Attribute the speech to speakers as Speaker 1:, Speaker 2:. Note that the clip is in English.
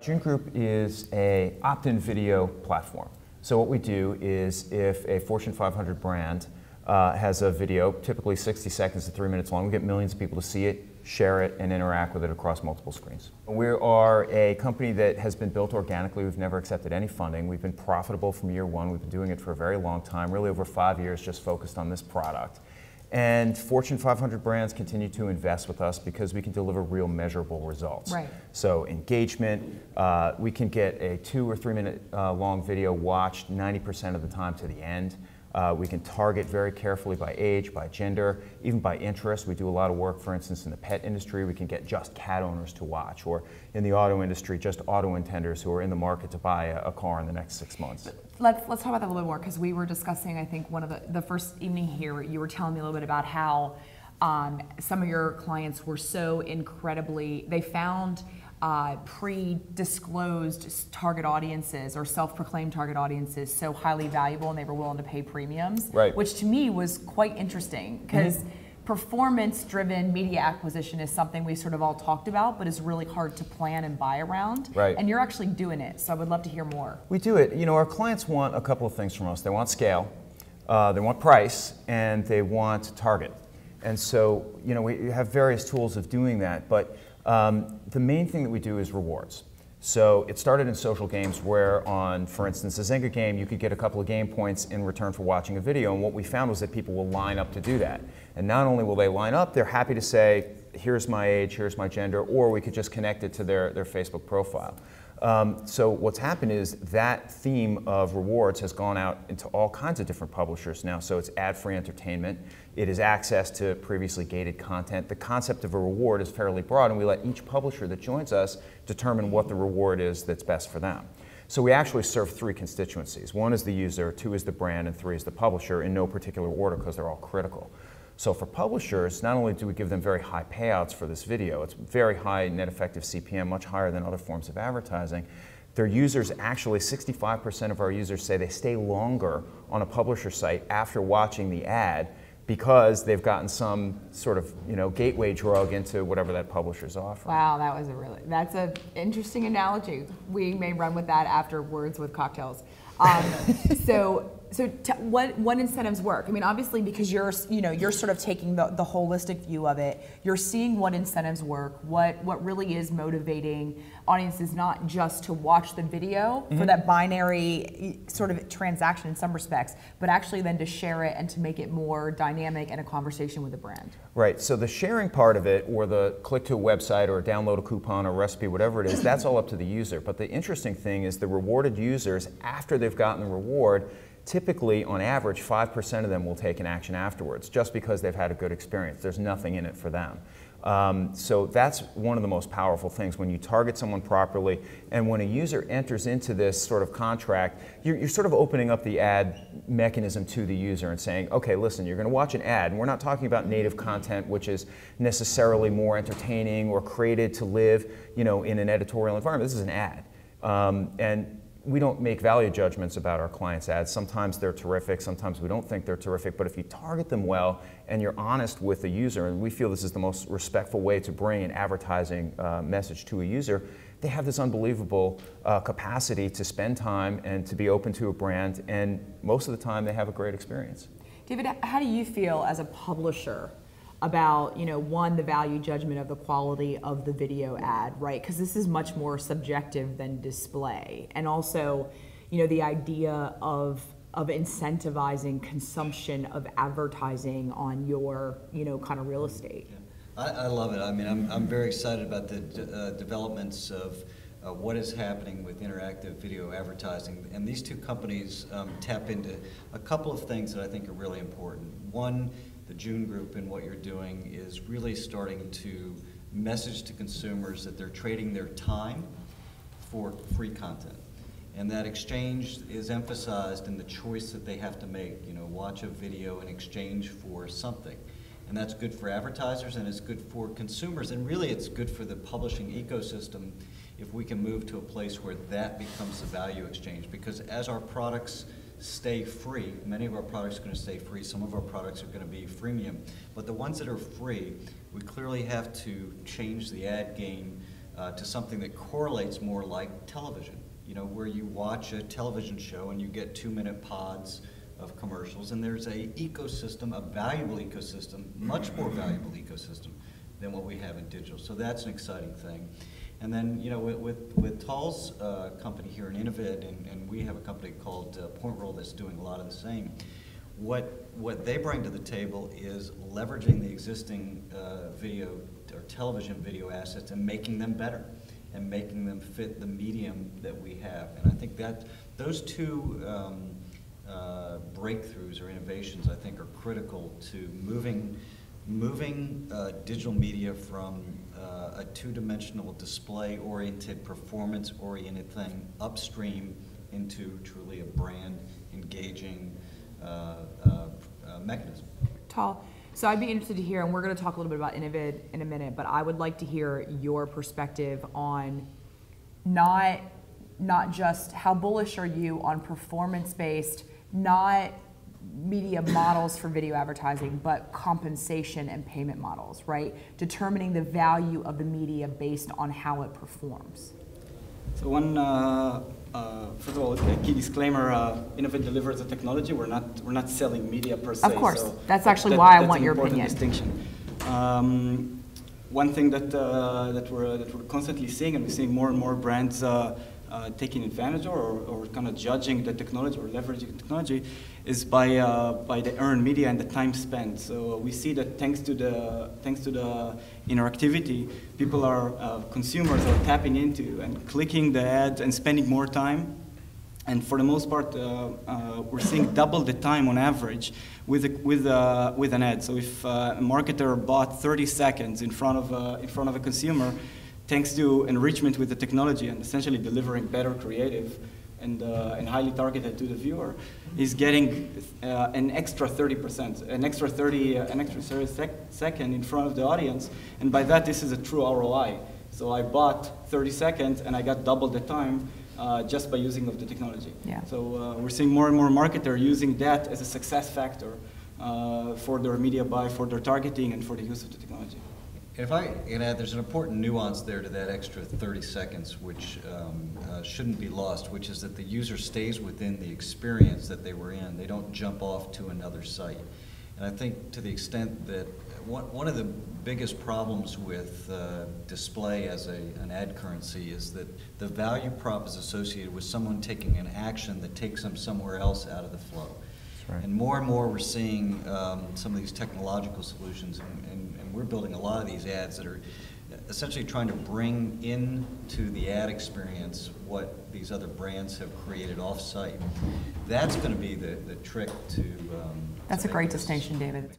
Speaker 1: Jun Group is an opt-in video platform. So what we do is if a Fortune 500 brand has a video, typically 60 seconds to 3 minutes long, we get millions of people to see it, share it, and interact with it across multiple screens. We are a company that has been built organically. We've never accepted any funding. We've been profitable from year one. We've been doing it for a very long time, really over 5 years, just focused on this product. And Fortune 500 brands continue to invest with us because we can deliver real measurable results.
Speaker 2: Right.
Speaker 1: So engagement, we can get a 2 or 3 minute long video watched 90% of the time to the end. We can target very carefully by age, by gender, even by interest. We do a lot of work, for instance, in the pet industry. We can get just cat owners to watch, or in the auto industry, just auto intenders who are in the market to buy a car in the next 6 months.
Speaker 2: Let's talk about that a little bit more, because we were discussing, I think, one of the first evening here, you were telling me a little bit about how some of your clients were so incredibly, they found pre-disclosed target audiences or self-proclaimed target audiences so highly valuable, and they were willing to pay premiums,
Speaker 1: right.
Speaker 2: Which to me was quite interesting, because performance-driven media acquisition is something we sort of all talked about, but is really hard to plan and buy around.
Speaker 1: Right.
Speaker 2: And you're actually doing it, so I would love to hear more.
Speaker 1: We do it. You know, our clients want a couple of things from us. They want scale, they want price, and they want target. And so, you know, we have various tools of doing that, but the main thing that we do is rewards. So it started in social games where on, for instance, a Zynga game, you could get a couple of game points in return for watching a video, and what we found was that people will line up to do that. And not only will they line up, they're happy to say, here's my age, here's my gender, or we could just connect it to their Facebook profile. So what's happened is that theme of rewards has gone out into all kinds of different publishers now. So it's ad-free entertainment. It is access to previously gated content. The concept of a reward is fairly broad, and we let each publisher that joins us determine what the reward is that's best for them. So we actually serve 3 constituencies. 1 is the user, 2 is the brand, and 3 is the publisher, in no particular order because they're all critical. So for publishers, not only do we give them very high payouts for this video, it's very high net effective CPM, much higher than other forms of advertising. Their users, actually 65% of our users say they stay longer on a publisher site after watching the ad because they've gotten some sort of, you know, gateway drug into whatever that publisher's offering.
Speaker 2: Wow, that's an interesting analogy. We may run with that afterwards with cocktails. What incentives work? I mean, obviously, because you're sort of taking the holistic view of it. You're seeing what incentives work, what really is motivating audiences, not just to watch the video for that binary sort of transaction in some respects, but actually then to share it and to make it more dynamic and a conversation with the brand.
Speaker 1: Right. So the sharing part of it, or the click to a website, or download a coupon or recipe, whatever it is, that's all up to the user. But the interesting thing is the rewarded users, after they've gotten the reward, typically, on average, 5% of them will take an action afterwards, just because they've had a good experience. There's nothing in it for them. So that's one of the most powerful things when you target someone properly, and when a user enters into this sort of contract, you're sort of opening up the ad mechanism to the user and saying, okay, listen, you're going to watch an ad, and we're not talking about native content, which is necessarily more entertaining or created to live, you know, in an editorial environment. This is an ad, and we don't make value judgments about our clients' ads. Sometimes they're terrific, sometimes we don't think they're terrific, but if you target them well and you're honest with the user, and we feel this is the most respectful way to bring an advertising message to a user, they have this unbelievable capacity to spend time and to be open to a brand, and most of the time they have a great experience.
Speaker 2: David, how do you feel as a publisher about, you know, one, the value judgment of the quality of the video ad, right? Because this is much more subjective than display. And also, you know, the idea of incentivizing consumption of advertising on your, you know, kind of real estate.
Speaker 3: Yeah. I love it. I mean, I'm very excited about the developments of what is happening with interactive video advertising. And these 2 companies tap into a couple of things that I think are really important. One, the Jun Group and what you're doing is really starting to message to consumers that they're trading their time for free content. And that exchange is emphasized in the choice that they have to make, you know, watch a video in exchange for something. And that's good for advertisers, and it's good for consumers, and really it's good for the publishing ecosystem if we can move to a place where that becomes the value exchange. Because as our products stay free, many of our products are going to stay free, some of our products are going to be freemium, but the ones that are free, we clearly have to change the ad game to something that correlates more like television, you know, where you watch a television show and you get 2-minute pods of commercials, and there's a ecosystem, a valuable ecosystem, much more valuable ecosystem than what we have in digital. So that's an exciting thing. And then, you know, with Tal's company here in Innovid, and we have a company called PointRoll that's doing a lot of the same. What they bring to the table is leveraging the existing video or television video assets and making them better, and making them fit the medium that we have. And I think that those two breakthroughs or innovations, I think, are critical to moving digital media from a two-dimensional display-oriented, performance-oriented thing upstream into truly a brand engaging mechanism.
Speaker 2: Tal, so I'd be interested to hear, and we're going to talk a little bit about Innovid in a minute, but I would like to hear your perspective on not just how bullish are you on performance-based, not media models for video advertising, but compensation and payment models, right? Determining the value of the media based on how it performs.
Speaker 4: So one, first of all, a key disclaimer: Innovid delivers the technology. We're not selling media per se.
Speaker 2: Of course,
Speaker 4: so
Speaker 2: that's actually why I want your
Speaker 4: that's an
Speaker 2: opinion.
Speaker 4: Distinction. One thing that we're constantly seeing, and we're seeing more and more brands taking advantage or kind of judging the technology or leveraging the technology, is by the earned media and the time spent. So we see that thanks to the interactivity, people consumers are tapping into and clicking the ad and spending more time. And for the most part, we're seeing double the time on average with an ad. So if a marketer bought 30 seconds in front of a consumer, thanks to enrichment with the technology and essentially delivering better creative and highly targeted to the viewer, is getting an extra 30%, an extra 30 second in front of the audience, and by that this is a true ROI. So I bought 30 seconds and I got double the time just by using of the technology.
Speaker 2: Yeah.
Speaker 4: So we're seeing more and more marketers using that as a success factor for their media buy, for their targeting, and for the use of the technology.
Speaker 3: If I can add, there's an important nuance there to that extra 30 seconds, which shouldn't be lost, which is that the user stays within the experience that they were in. They don't jump off to another site. And I think to the extent that one of the biggest problems with display as an ad currency is that the value prop is associated with someone taking an action that takes them somewhere else out of the flow.
Speaker 1: Right.
Speaker 3: And more we're seeing some of these technological solutions, and we're building a lot of these ads that are essentially trying to bring into the ad experience what these other brands have created off-site. That's going to be the trick to
Speaker 2: That's a great distinction, David.